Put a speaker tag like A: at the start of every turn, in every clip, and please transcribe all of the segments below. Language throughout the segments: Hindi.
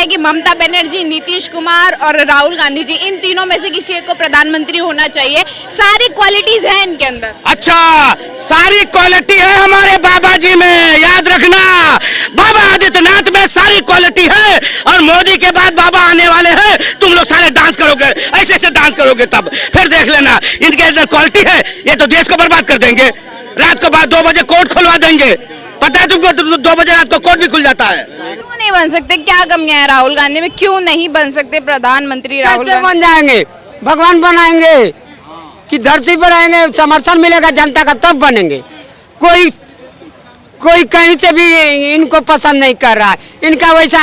A: है कि ममता बनर्जी, नीतीश कुमार और राहुल गांधी जी, इन तीनों में से किसी एक को प्रधानमंत्री होना चाहिए। सारी क्वालिटीज हैं इनके अंदर।
B: अच्छा, सारी क्वालिटी है हमारे बाबा जी में, याद रखना। बाबा आदित्यनाथ में सारी क्वालिटी है और मोदी के बाद बाबा आने वाले हैं। तुम लोग सारे डांस करोगे, ऐसे ऐसे डांस करोगे, तब फिर देख लेना इनके अंदर क्वालिटी है। ये तो देश को बर्बाद कर देंगे। रात को बाद 2 बजे कोर्ट खुलवा देंगे। पता है तुमको 2 बजे रात को कोर्ट भी खुल जाता है।
A: क्यों नहीं बन सकते? क्या कमियां है राहुल गांधी में? क्यों नहीं बन सकते प्रधानमंत्री राहुल गांधी?
C: बन जाएंगे, भगवान बनाएंगे कि धरती पर आएंगे, समर्थन मिलेगा जनता का तब बनेंगे। कोई कहीं से भी इनको पसंद नहीं कर रहा है। इनका वैसा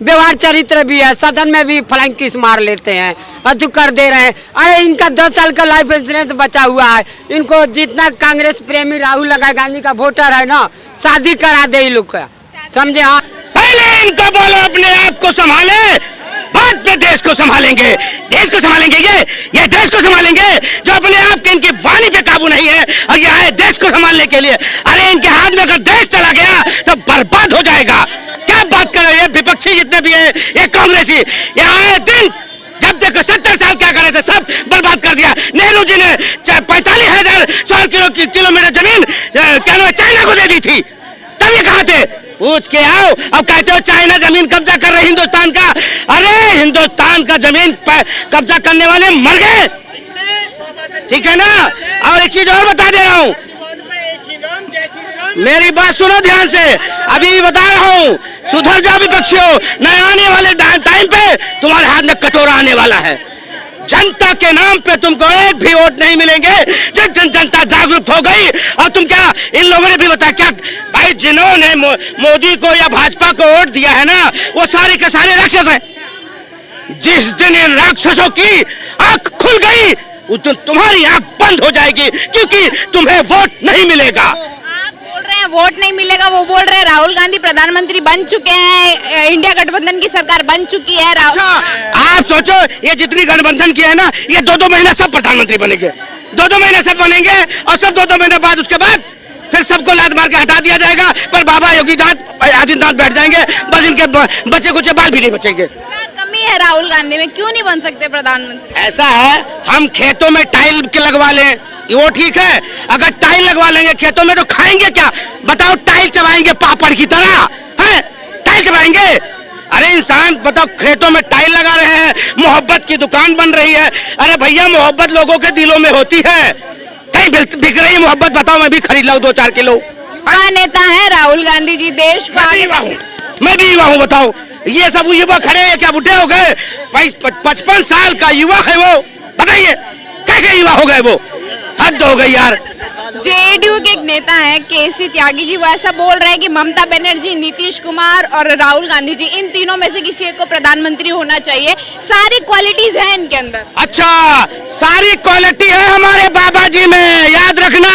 C: व्यवहार चरित्र भी है, सदन में भी फ्लाइंग किस मार लेते हैं, अतु कर दे रहे हैं। अरे इनका 10 साल का लाइफ इंश्योरेंस बचा हुआ है। इनको जितना कांग्रेस प्रेमी राहुल गांधी का वोटर है ना, शादी करा दे लोग का, समझे? हाँ,
B: पहले इनको बोलो अपने आप को संभाले, बाद में देश को संभालेंगे। देश को संभालेंगे ये देश को संभालेंगे जो अपने आप के इनकी वाणी पे काबू नहीं है और ये आए देश को संभालने के लिए। अरे इनके हाथ में अगर देश चला गया तो बर्बाद हो जाएगा। क्या बात कर रहे हैं विपक्षी जितने भी हैं, ये कांग्रेसी, ये आए दिन जब देखो 70 साल क्या कर रहे थे, सब बर्बाद कर दिया। नेहरू जी ने 45,000 किलोमीटर जमीन चाइना को दे दी थी, तब ये कहाँ थे? पूछ के आओ। अब कहते हो चाइना जमीन कब्जा कर रहे हिंदुस्तान का। अरे हिंदुस्तान का जमीन कब्जा करने वाले मर गए, ठीक है ना? और एक चीज और बता दे रहा हूँ, मेरी बात सुनो ध्यान से, अभी भी बता रहा हूँ, सुधर जाओ विपक्षियों। न आने वाले टाइम पे तुम्हारे हाथ में कटोरा आने वाला है। जनता के नाम पे तुमको एक भी वोट नहीं मिलेंगे। जिस दिन जनता जागरूक हो गई, और तुम क्या इन लोगों ने भी बताया क्या भाई, जिन्होंने मोदी को या भाजपा को वोट दिया है ना, वो सारे के सारे राक्षस हैं। जिस दिन इन राक्षसों की आंख खुल गई, उस दिन तुम्हारी आंख बंद हो जाएगी, क्योंकि तुम्हें वोट नहीं मिलेगा।
A: वोट नहीं मिलेगा, वो बोल रहे हैं राहुल गांधी प्रधानमंत्री बन चुके हैं, इंडिया गठबंधन की सरकार बन चुकी है।
B: अच्छा, आप सोचो ये जितनी गठबंधन की है ना, ये 2-2 महीना सब प्रधानमंत्री बनेंगे, 2-2 महीने सब बनेंगे और सब 2-2 महीने बाद उसके बाद फिर सबको लात मार के हटा दिया जाएगा। पर बाबा योगी आदित्यनाथ बैठ जाएंगे, बस इनके बच्चे कुछ बाल भी नहीं बचेंगे।
A: क्या कमी है राहुल गांधी में? क्यों नहीं बन सकते प्रधानमंत्री?
B: ऐसा है, हम खेतों में टाइल के लगवा लें, वो ठीक है। अगर टाइल लगवा लेंगे खेतों में तो खाएंगे क्या? बताओ, टाइल चबाएंगे पापड़ की तरह है? टाइल चबाएंगे? अरे इंसान बताओ, खेतों में टाइल लगा रहे हैं, मोहब्बत की दुकान बन रही है। अरे भैया, मोहब्बत लोगों के दिलों में होती है, कहीं बिक रही है मोहब्बत? बताओ, मैं भी खरीद लाऊं 2-4 किलो।
A: युवा नेता है राहुल गांधी जी, देश को आगे
B: मैं भी युवा हूँ। बताओ, ये सब युवा खड़े हैं क्या? बुढ़े हो गए? 55 साल का युवा है वो, बताइए कैसे युवा हो गए वो? हद हो गई यार।
A: जेडीयू के एक नेता है केसी त्यागी जी, वो ऐसा बोल रहे हैं कि ममता बनर्जी, नीतीश कुमार और राहुल गांधी जी, इन तीनों में से किसी एक को प्रधानमंत्री होना चाहिए। सारी क्वालिटीज हैं इनके अंदर।
B: अच्छा, सारी क्वालिटी है हमारे बाबा जी में, याद रखना।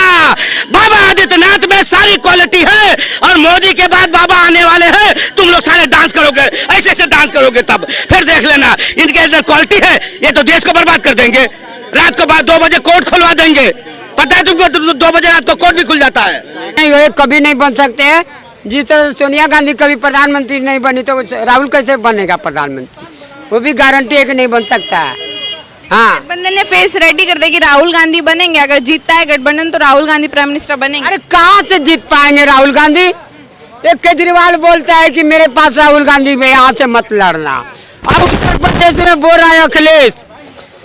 B: बाबा आदित्यनाथ में सारी क्वालिटी है और मोदी के बाद बाबा आने वाले हैं। तुम लोग सारे डांस करोगे, ऐसे ऐसे डांस करोगे, तब फिर देख लेना इनके अंदर क्वालिटी है। ये तो देश को बर्बाद कर देंगे। रात को बाद 2 बजे कोर्ट खुलवा देंगे। पता है तुमको 2 बजे रात को कोर्ट भी खुल जाता है।
C: नहीं, ये कभी नहीं बन सकते हैं। जिस तरह सोनिया गांधी कभी प्रधानमंत्री नहीं बनी, तो राहुल कैसे बनेगा प्रधानमंत्री? वो भी गारंटी है कि नहीं बन सकता है। हाँ,
A: गठबंधन ने फेस रेडी कर दिया कि राहुल गांधी बनेंगे। अगर जीतता है गठबंधन तो राहुल गांधी प्राइम मिनिस्टर बनेंगे।
C: अरे कहाँ से जीत पाएंगे राहुल गांधी? एक केजरीवाल बोलता है कि मेरे पास राहुल गांधी में यहाँ से मत लड़ना। अब उत्तर प्रदेश में बोल रहा है अखिलेश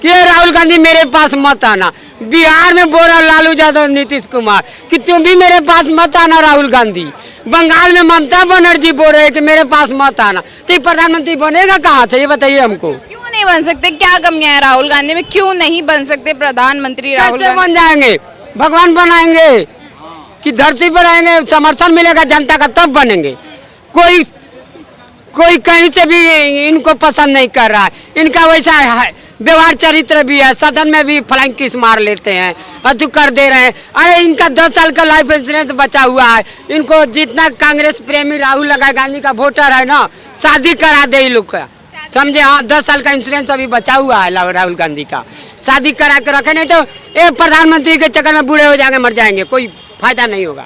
C: कि राहुल गांधी मेरे पास मत आना। बिहार में बोल रहा लालू यादव, नीतीश कुमार कि तुम भी मेरे पास मत आना राहुल गांधी। बंगाल में ममता बनर्जी बोल रहे हैं कि मेरे पास मत आना। तो ये प्रधानमंत्री बनेगा कहाँ से? ये बताइए हमको।
A: क्यों नहीं बन सकते? क्या कमियां है राहुल गांधी में? क्यों नहीं बन सकते प्रधानमंत्री राहुल गांधी?
C: बन जाएंगे, भगवान बनाएंगे कि धरती पर आएंगे, समर्थन मिलेगा जनता का तब बनेंगे। कोई कहीं से भी इनको पसंद नहीं कर रहा है। इनका वैसा व्यवहार चरित्र भी है, सदन में भी फ्लाइंग किस मार लेते हैं, अतु कर दे रहे हैं। अरे इनका 10 साल का लाइफ इंश्योरेंस बचा हुआ है। इनको जितना कांग्रेस प्रेमी राहुल गांधी का वोटर है ना, शादी करा दे लोग का, समझे? हाँ, 10 साल का इंश्योरेंस अभी बचा हुआ है राहुल गांधी का, शादी करा के रखे, नहीं तो एक प्रधानमंत्री के चक्कर में बूढ़े हो जाएंगे, मर जाएंगे, कोई फायदा नहीं होगा।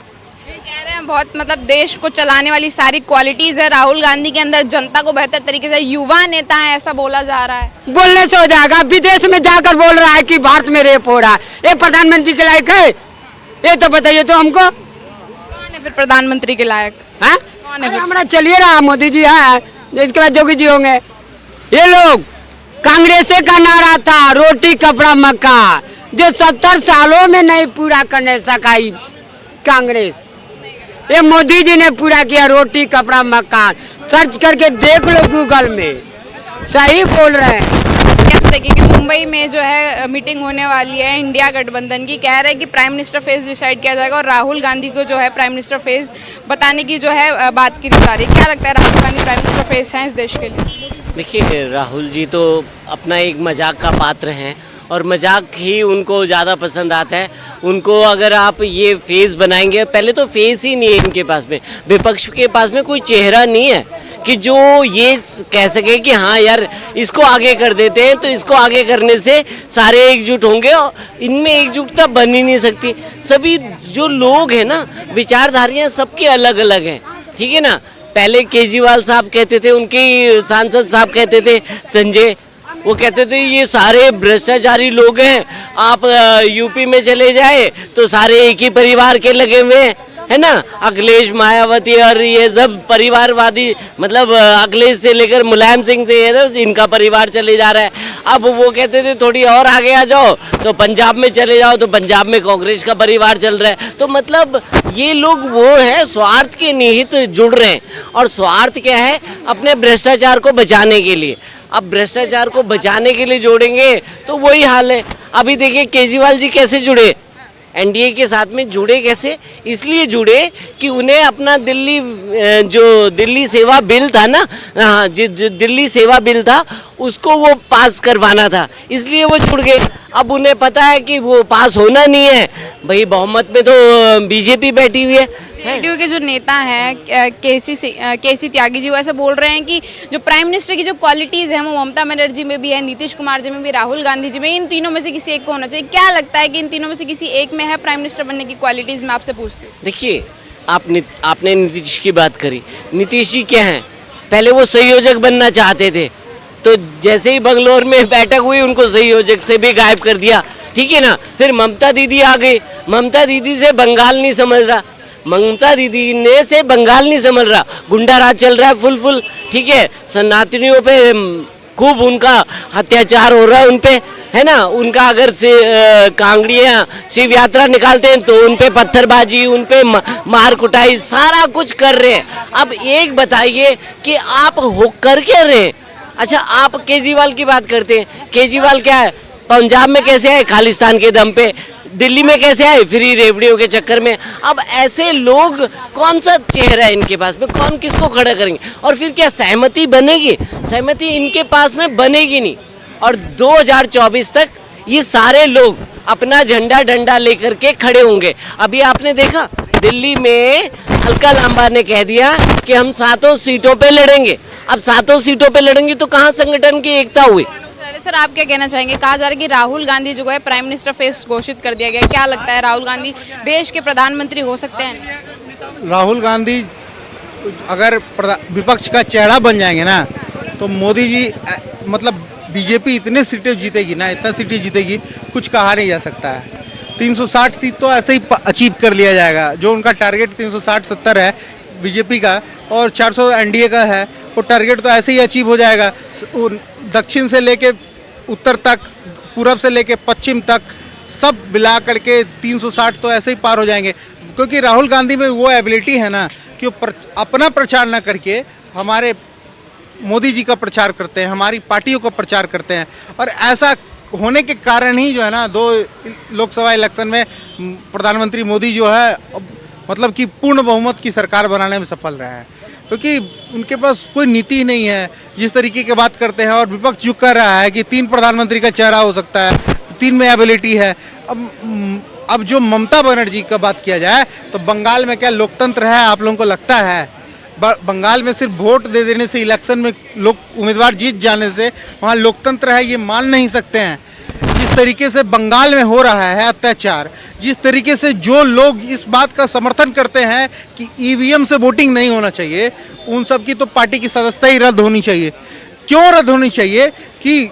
A: बहुत मतलब देश को चलाने वाली सारी क्वालिटीज है राहुल गांधी के अंदर, जनता को बेहतर तरीके से, युवा नेता है ऐसा बोला जा रहा है।
C: बोलने से हो जाएगा, विदेश में जाकर बोल रहा है कि भारत में रेप हो रहा है, ये प्रधानमंत्री के लायक है? ये तो बताइए तो हमको,
A: कौन है फिर प्रधानमंत्री के लायक?
C: हाँ?
A: कौन है फिर?
C: हमारा चलिए रहा, मोदी जी है, इसके बाद योगी जी होंगे। ये लोग कांग्रेस का नारा था रोटी कपड़ा मकान, जो 70 सालों में नहीं पूरा करने सकाई कांग्रेस, ये मोदी जी ने पूरा किया रोटी कपड़ा मकान। सर्च करके देख लो गूगल में, सही बोल रहे हैं।
A: कैसे देखिए कि मुंबई में जो है मीटिंग होने वाली है इंडिया गठबंधन की, कह रहे हैं कि प्राइम मिनिस्टर फेज डिसाइड किया जाएगा और राहुल गांधी को जो है प्राइम मिनिस्टर फेज बताने की जो है बात की जा रही है। क्या लगता है Rahul Gandhi prime minister phase हैं इस देश के लिए?
D: देखिए, राहुल जी तो अपना एक मजाक का पात्र हैं और मजाक ही उनको ज़्यादा पसंद आता है। उनको अगर आप ये फेस बनाएंगे, पहले तो फेस ही नहीं है इनके पास में, विपक्ष के पास में कोई चेहरा नहीं है कि जो ये कह सके कि हाँ यार इसको आगे कर देते हैं, तो इसको आगे करने से सारे एकजुट होंगे। और इनमें एकजुटता बन ही नहीं सकती। सभी जो लोग हैं ना, विचारधाराएं सबकी अलग अलग हैं, ठीक है ना। पहले केजरीवाल साहब कहते थे, उनके सांसद साहब कहते थे संजय, वो कहते थे ये सारे भ्रष्टाचारी लोग हैं, आप यूपी में चले जाए तो सारे एक ही परिवार के लगे हुए हैं, है ना। अखिलेश, मायावती और ये सब परिवारवादी, मतलब अखिलेश से लेकर मुलायम सिंह से इनका परिवार चले जा रहा है। अब वो कहते थे थोड़ी और आगे आ जाओ तो पंजाब में चले जाओ, तो पंजाब में कांग्रेस का परिवार चल रहा है। तो मतलब ये लोग वो है स्वार्थ के निहित जुड़ रहे हैं। और स्वार्थ क्या है? अपने भ्रष्टाचार को बचाने के लिए। अब भ्रष्टाचार को बचाने के लिए जोड़ेंगे तो वही हाल है। अभी देखिए केजरीवाल जी कैसे जुड़े, एनडीए के साथ में जुड़े कैसे? इसलिए जुड़े कि उन्हें अपना जो दिल्ली सेवा बिल था ना, हाँ, जो दिल्ली सेवा बिल था उसको वो पास करवाना था, इसलिए वो जुड़ गए। अब उन्हें पता है कि वो पास होना नहीं है, भाई बहुमत में तो बीजेपी बैठी हुई है।
A: जेडीयू के जो नेता हैं केसी त्यागी जी, वो ऐसा बोल रहे हैं कि जो प्राइम मिनिस्टर की जो क्वालिटीज़ हैं वो ममता बनर्जी में भी है, नीतीश कुमार जी में भी, राहुल गांधी जी में, इन तीनों में से किसी एक को होना चाहिए। क्या लगता है कि इन तीनों में से किसी एक में है प्राइम मिनिस्टर बनने की क्वालिटीज़? मैं आपसे पूछती हूँ।
D: देखिए, आपने नीतीश की बात करी। नीतीश जी क्या हैं? पहले वो संयोजक बनना चाहते थे, तो जैसे ही बंगलोर में बैठक हुई उनको संयोजक से भी गायब कर दिया, ठीक है ना। फिर ममता दीदी आ गई, ममता दीदी से बंगाल नहीं समझ रहा, ममता दीदी ने से बंगाल नहीं समझ रहा, गुंडा राज चल रहा है फुल, ठीक है। सनातनियों पे खूब उनका अत्याचार हो रहा है, उनपे, है ना। उनका अगर से कांगड़ियाँ शिव यात्रा निकालते हैं तो उनपे पत्थरबाजी, उनपे मार कुटाई, सारा कुछ कर रहे हैं। अब एक बताइए कि आप हो कर क्या रहे हैं? अच्छा, आप केजरीवाल की बात करते हैं, केजरीवाल क्या है? पंजाब में कैसे आए? खालिस्तान के दम पे। दिल्ली में कैसे आए? फ्री रेवड़ियों के चक्कर में। अब ऐसे लोग, कौन सा चेहरा है इनके पास में? कौन किसको खड़ा करेंगे? और फिर क्या सहमति बनेगी? सहमति इनके पास में बनेगी नहीं। और 2024 तक ये सारे लोग अपना झंडा डंडा लेकर के खड़े होंगे। अभी आपने देखा दिल्ली में अलका लांबा ने कह दिया कि हम 7 सीटों पे लड़ेंगे। अब 7 सीटों पे लड़ेंगे तो कहाँ संगठन की एकता हुई?
A: सर, आप क्या कहना चाहेंगे? कहा जा रहा है कि राहुल गांधी जो है प्राइम मिनिस्टर फेस घोषित कर दिया गया। क्या लगता है राहुल गांधी देश के प्रधानमंत्री हो सकते हैं?
E: राहुल गांधी अगर विपक्ष का चेहरा बन जाएंगे ना, तो मोदी जी मतलब बीजेपी इतने सीटें जीतेगी ना, इतना सीटें जीतेगी, कुछ कहा नहीं जा सकता है। 360 सीट तो ऐसे ही अचीव कर लिया जाएगा। जो उनका टारगेट 360-70 है बीजेपी का और 400 एनडीए का है, वो टारगेट तो ऐसे ही अचीव हो जाएगा। दक्षिण से लेके उत्तर तक, पूरब से लेके पश्चिम तक, सब मिला करके 360 तो ऐसे ही पार हो जाएंगे। क्योंकि राहुल गांधी में वो एबिलिटी है ना कि वो अपना प्रचार ना करके हमारे मोदी जी का प्रचार करते हैं, हमारी पार्टियों का प्रचार करते हैं। और ऐसा होने के कारण ही जो है ना, 2 लोकसभा इलेक्शन में प्रधानमंत्री मोदी जो है मतलब कि पूर्ण बहुमत की सरकार बनाने में सफल रहे हैं। क्योंकि उनके पास कोई नीति नहीं है। जिस तरीके की बात करते हैं, और विपक्ष जो कर रहा है कि 3 प्रधानमंत्री का चेहरा हो सकता है, 3 में एबिलिटी है। अब जो ममता बनर्जी का बात किया जाए तो बंगाल में क्या लोकतंत्र है आप लोगों को लगता है? बंगाल में सिर्फ वोट दे देने से, इलेक्शन में लोग उम्मीदवार जीत जाने से वहाँ लोकतंत्र है ये मान नहीं सकते हैं। जिस तरीके से बंगाल में हो रहा है अत्याचार, जिस तरीके से जो लोग इस बात का समर्थन करते हैं कि ईवीएम से वोटिंग नहीं होना चाहिए, उन सब की तो पार्टी की सदस्यता ही रद्द होनी चाहिए। क्यों रद्द होनी चाहिए कि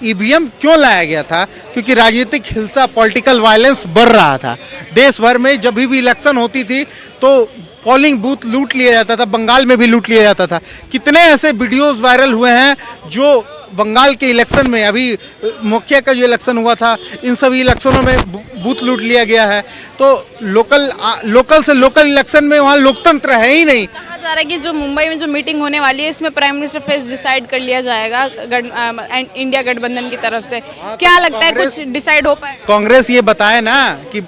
E: ईवीएम क्यों लाया गया था? क्योंकि राजनीतिक हिंसा, पॉलिटिकल वायलेंस बढ़ रहा था देश भर में। जब भी इलेक्शन होती थी तो पोलिंग बूथ लूट लिया जाता था, बंगाल में भी लूट लिया जाता था। कितने ऐसे वीडियोस वायरल हुए हैं जो बंगाल के इलेक्शन में, अभी मुखिया का जो इलेक्शन हुआ था, इन सभी इलेक्शनों में बूथ लूट लिया गया है। तो लोकल से लोकल इलेक्शन में वहाँ लोकतंत्र है ही नहीं।
A: कहा जा रहा है कि जो मुंबई में जो मीटिंग होने वाली है इसमें प्राइम मिनिस्टर फेस डिसाइड कर लिया जाएगा इंडिया गठबंधन की तरफ से। क्या लगता है कुछ डिसाइड हो पाएगा?
E: कांग्रेस ये बताए ना कि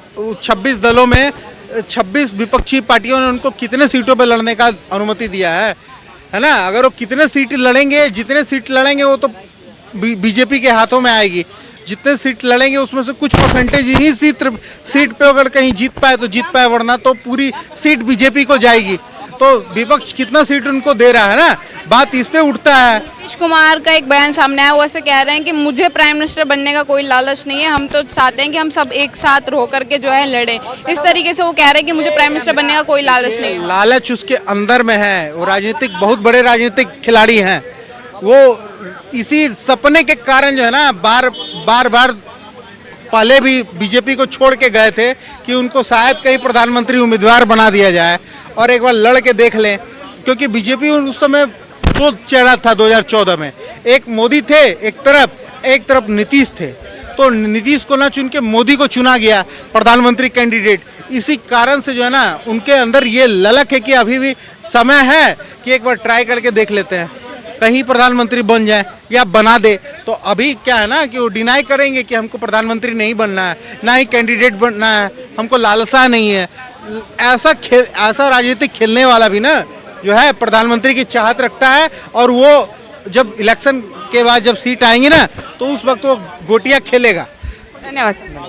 E: 26 दलों में 26 विपक्षी पार्टियों ने उनको कितने सीटों पर लड़ने का अनुमति दिया है ना? अगर वो कितने सीट लड़ेंगे, जितने सीट लड़ेंगे वो तो बीजेपी के हाथों में आएगी। जितने सीट लड़ेंगे उसमें से कुछ परसेंटेज ही सीट पे अगर कहीं जीत पाए तो जीत पाए, वरना तो पूरी सीट बीजेपी को जाएगी। तो विपक्ष कितना सीट उनको दे रहा है ना, बात इस पे उठता है।
A: नीतीश कुमार का एक बयान सामने आया, वो ऐसे कह रहे हैं कि मुझे प्राइम मिनिस्टर बनने का कोई लालच नहीं है, हम तो चाहते हैं कि हम सब एक साथ रह करके जो है लड़े। इस तरीके से वो कह रहे हैं कि मुझे प्राइम मिनिस्टर बनने का कोई लालच नहीं है।
E: लालच उसके अंदर में है। वो बहुत बड़े राजनीतिक खिलाड़ी हैं। वो इसी सपने के कारण जो है ना बार बार पहले भी बीजेपी को छोड़ के गए थे कि उनको शायद कहीं प्रधानमंत्री उम्मीदवार बना दिया जाए और एक बार लड़ के देख लें। क्योंकि बीजेपी उस समय दो चेहरा था 2014 में, एक मोदी थे एक तरफ नीतीश थे। तो नीतीश को ना चुन के मोदी को चुना गया प्रधानमंत्री कैंडिडेट। इसी कारण से जो है ना उनके अंदर ये ललक है कि अभी भी समय है कि एक बार ट्राई करके देख लेते हैं, कहीं प्रधानमंत्री बन जाए या बना दे। तो अभी क्या है ना कि वो डिनाई करेंगे कि हमको प्रधानमंत्री नहीं बनना है, ना ही कैंडिडेट बनना है, हमको लालसा नहीं है। ऐसा राजनीतिक खेलने वाला भी ना जो है प्रधानमंत्री की चाहत रखता है, और वो जब इलेक्शन के बाद जब सीट आएंगी ना तो उस वक्त वो गोटियां खेलेगा।
A: धन्यवाद।